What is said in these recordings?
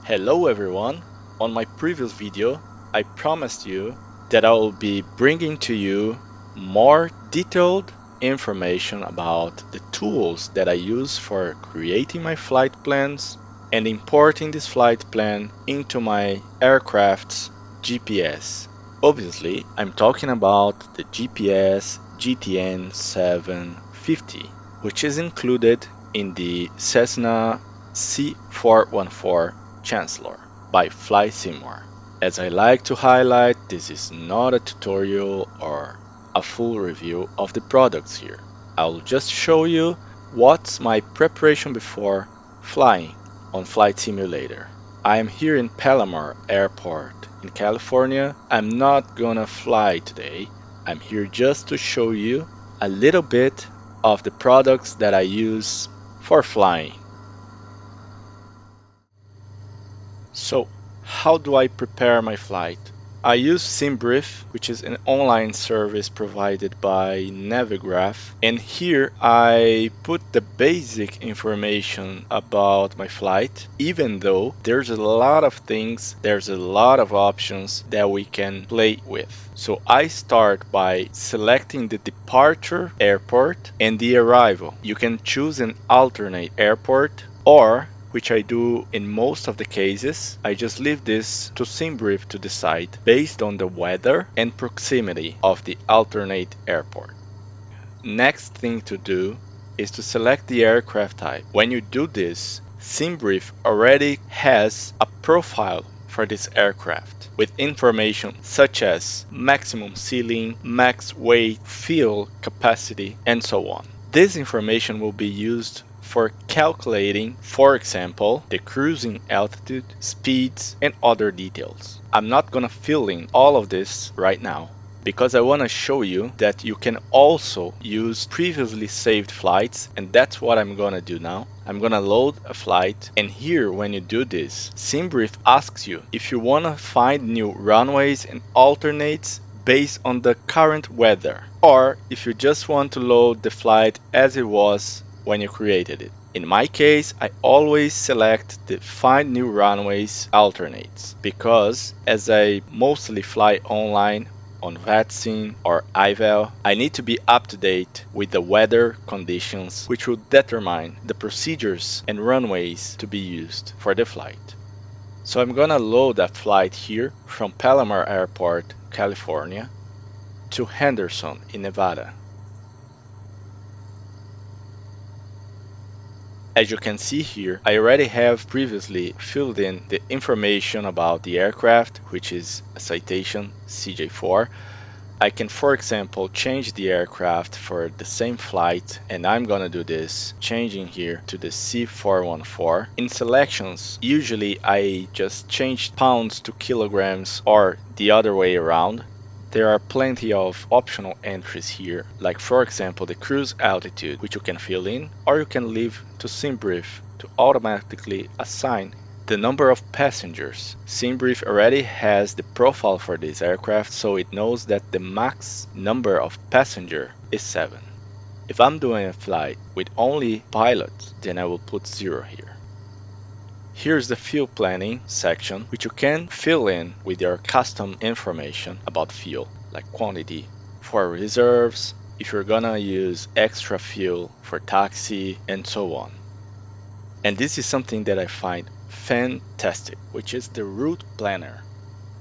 Hello everyone! On my previous video, I promised you that I will be bringing to you more detailed information about the tools that I use for creating my flight plans and importing this flight plan into my aircraft's GPS. Obviously, I'm talking about the GPS GTN 750, which is included in the Cessna C414 Chancellor by FlySimor. As I like to highlight, this is not a tutorial or a full review of the products here. I'll just show you what's my preparation before flying on Flight Simulator. I am here in Palomar Airport in California. I'm not gonna fly today. I'm here just to show you a little bit of the products that I use for flying. So, how do I prepare my flight? I use SimBrief, which is an online service provided by Navigraph, and here I put the basic information about my flight, even though there's a lot of things, there's a lot of options that we can play with. So I start by selecting the departure airport and the arrival. You can choose an alternate airport, or which I do in most of the cases, I just leave this to SimBrief to decide based on the weather and proximity of the alternate airport. Next thing to do is to select the aircraft type. When you do this, SimBrief already has a profile for this aircraft with information such as maximum ceiling, max weight, fuel capacity, and so on. This information will be used for calculating, for example, the cruising altitude, speeds, and other details. I'm not gonna fill in all of this right now because I want to show you that you can also use previously saved flights, and that's what I'm gonna do now. I'm gonna load a flight, and here when you do this, SimBrief asks you if you want to find new runways and alternates based on the current weather, or if you just want to load the flight as it was when you created it. In my case, I always select the find new runways alternates because as I mostly fly online on VATSIM or iVal, I need to be up to date with the weather conditions, which will determine the procedures and runways to be used for the flight. So I'm gonna load a flight here from Palomar Airport, California to Henderson in Nevada. As you can see here, I already have previously filled in the information about the aircraft, which is a Citation CJ4. I can, for example, change the aircraft for the same flight, and I'm gonna do this, changing here to the C414. In selections, usually I just change pounds to kilograms or the other way around. There are plenty of optional entries here, like for example the cruise altitude, which you can fill in, or you can leave to SimBrief to automatically assign the number of passengers. SimBrief already has the profile for this aircraft, so it knows that the max number of passenger is 7. If I'm doing a flight with only pilots, then I will put 0 here. Here's the fuel planning section, which you can fill in with your custom information about fuel, like quantity for reserves, if you're gonna use extra fuel for taxi, and so on. And this is something that I find fantastic, which is the route planner.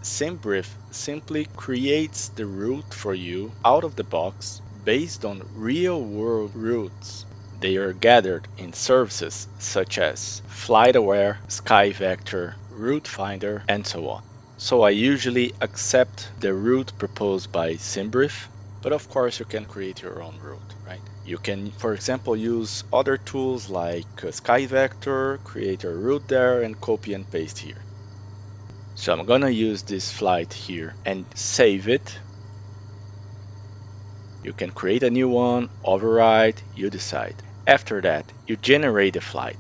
SimBrief simply creates the route for you out of the box based on real-world routes. They are gathered in services such as FlightAware, SkyVector, Route Finder, and so on. So I usually accept the route proposed by SimBrief, but of course you can create your own route, right? You can, for example, use other tools like SkyVector, create a route there, and copy and paste here. So I'm gonna use this flight here and save it. You can create a new one, override, you decide. After that, you generate a flight.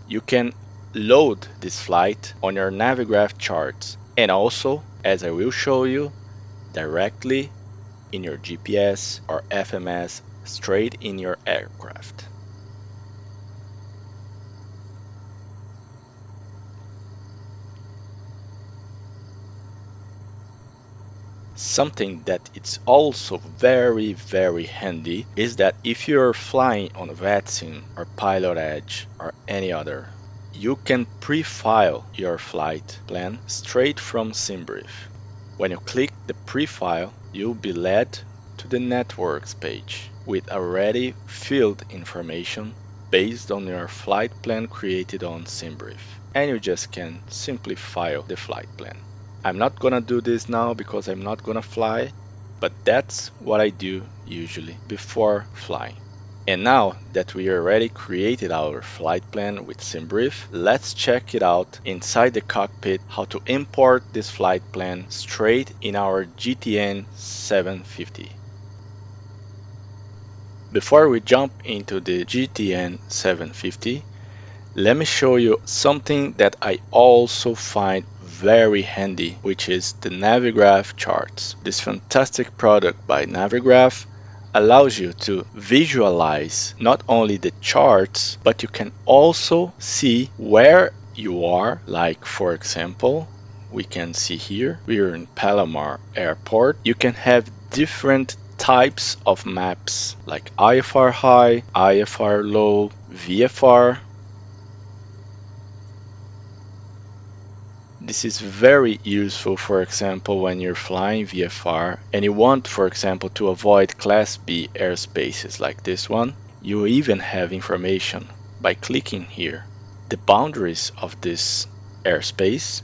You can load this flight on your Navigraph charts and also, as I will show you, directly in your GPS or FMS straight in your aircraft. Something that it's also very handy is that if you're flying on VATSIM or Pilot Edge or any other, you can pre-file your flight plan straight from SimBrief. When you click the pre-file, you'll be led to the networks page with already filled information based on your flight plan created on SimBrief, and you just can simply file the flight plan. I'm not gonna do this now because I'm not gonna fly, but that's what I do usually before flying. And now that we already created our flight plan with SimBrief, let's check it out inside the cockpit how to import this flight plan straight in our GTN 750. Before we jump into the GTN 750, let me show you something that I also find very handy, which is the Navigraph charts. This fantastic product by Navigraph allows you to visualize not only the charts, but you can also see where you are. Like, for example, we can see here, we're in Palomar Airport. You can have different types of maps like IFR high, IFR low, VFR. This is very useful, for example, when you're flying VFR and you want, for example, to avoid Class B airspaces like this one. You even have information by clicking here. The boundaries of this airspace,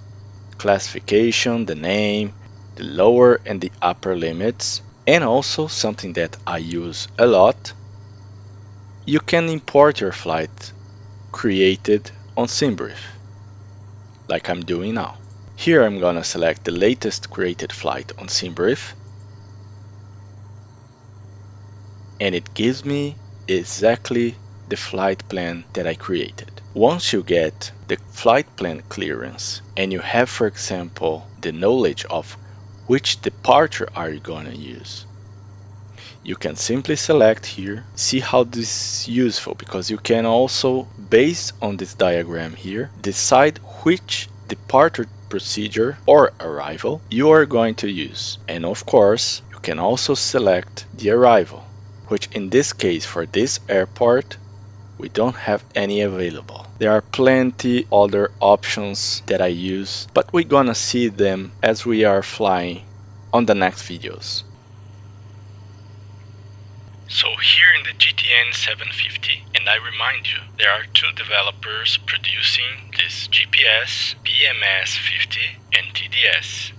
classification, the name, the lower and the upper limits, and also something that I use a lot, you can import your flight created on SimBrief, like I'm doing now. Here I'm gonna select the latest created flight on SimBrief, and it gives me exactly the flight plan that I created. Once you get the flight plan clearance and you have, for example, the knowledge of which departure are you gonna use, you can simply select here. See how this is useful, because you can also, based on this diagram here, decide which departure procedure or arrival you are going to use. And of course, you can also select the arrival, which in this case, for this airport, we don't have any available. There are plenty other options that I use, but we're gonna see them as we are flying on the next videos. So here in the GTN 750, and I remind you, there are two developers producing this GPS, PMS 50 and TDS.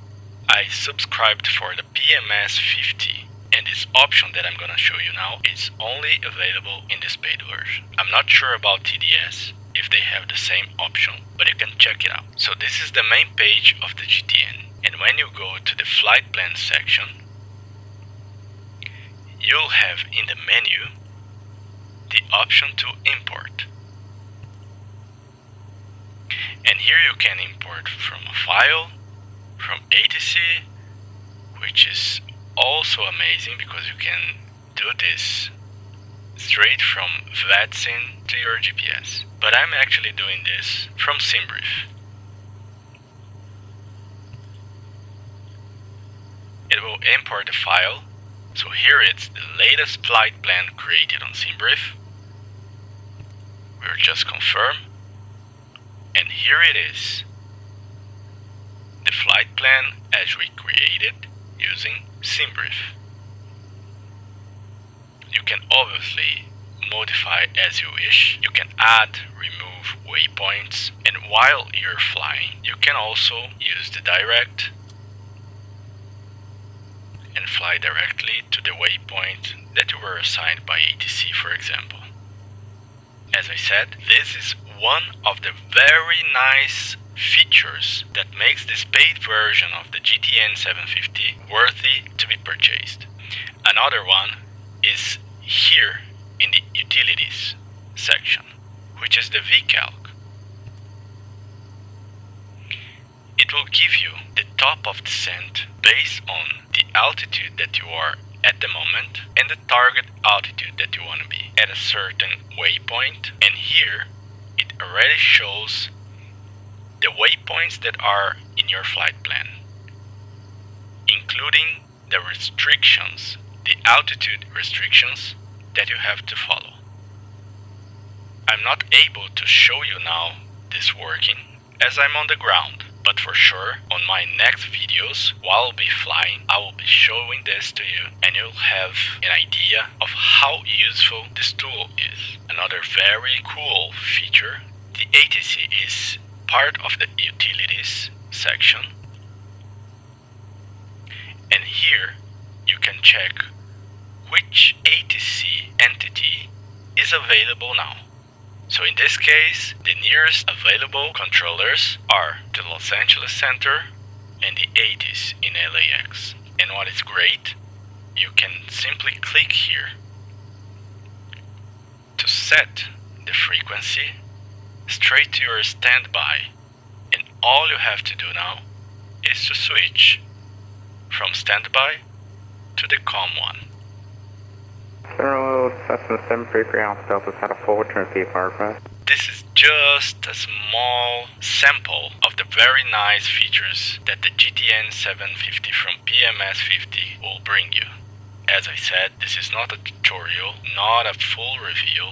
I subscribed for the PMS 50, and this option that I'm gonna show you now is only available in this paid version. I'm not sure about TDS, if they have the same option, but you can check it out. So this is the main page of the GTN, and when you go to the flight plan section, you'll have in the menu the option to import. And here you can import from a file, from ATC, which is also amazing because you can do this straight from VATSIM to your GPS. But I'm actually doing this from SimBrief. It will import the file. So here it's the latest flight plan created on SimBrief. We'll just confirm. And here it is. The flight plan as we created using SimBrief. You can obviously modify as you wish. You can add, remove waypoints. And while you're flying, you can also use the direct and fly directly to the waypoint that you were assigned by ATC, for example. As I said, this is one of the very nice features that makes this paid version of the GTN 750 worthy to be purchased. Another one is here in the utilities section, which is the VCalc. It will give you the top of descent based on the altitude that you are at the moment and the target altitude that you want to be at a certain waypoint. And here it already shows the waypoints that are in your flight plan, including the restrictions, the altitude restrictions that you have to follow. I'm not able to show you now this working as I'm on the ground, but for sure on my next videos while I'll be flying, I will be showing this to you and you'll have an idea of how useful this tool is. Another very cool feature, the ATC is part of the utilities section, and here you can check which ATC entity is available now. So in this case, the nearest available controllers are the Los Angeles Center and the 80s in LAX. And what is great, you can simply click here to set the frequency straight to your standby. And all you have to do now is to switch from standby to the calm one. General Cessna 733 ground Delta's had a full return VFR request. This is just a small sample of the very nice features that the GTN 750 from PMS 50 will bring you. As I said, this is not a tutorial, not a full review,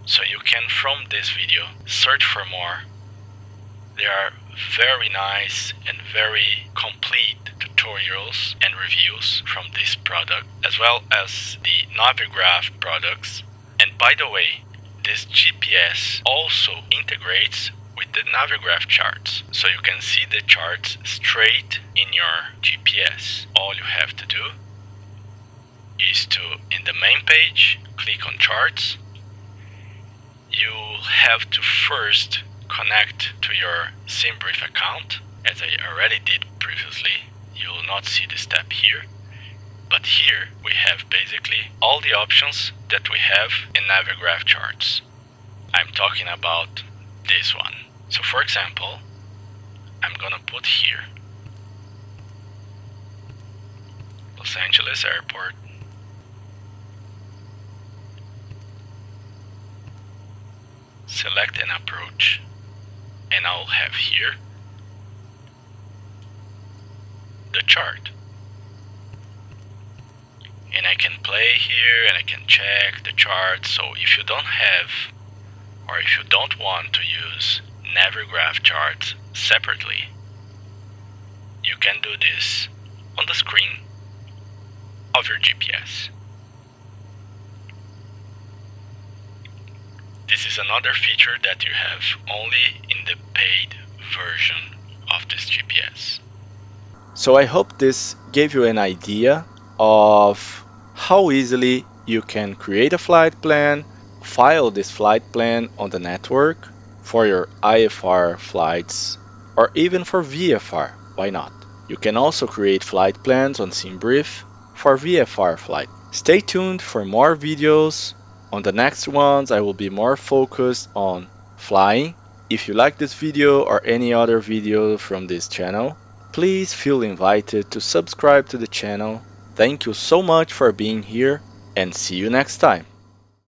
so you can from this video search for more. There are very nice and very complete tutorials and reviews from this product, as well as the Navigraph products. And by the way, this GPS also integrates with the Navigraph charts, so you can see the charts straight in your GPS. All you have to do is to, in the main page, click on charts. You have to first connect to your SimBrief account, as I already did previously. You will not see the step here, but here we have basically all the options that we have in Navigraph charts. I'm talking about this one. So for example, I'm gonna put here Los Angeles Airport, select an approach, and I'll have here the chart. And I can play here and I can check the chart. So if you don't have, or if you don't want to use Navigraph charts separately, you can do this on the screen of your GPS. This is another feature that you have only in the paid version of this GPS. So I hope this gave you an idea of how easily you can create a flight plan, file this flight plan on the network for your IFR flights or even for VFR, why not? You can also create flight plans on SimBrief for VFR flight. Stay tuned for more videos. On the next ones I will be more focused on flying. If you like this video or any other video from this channel, please feel invited to subscribe to the channel. Thank you so much for being here and see you next time.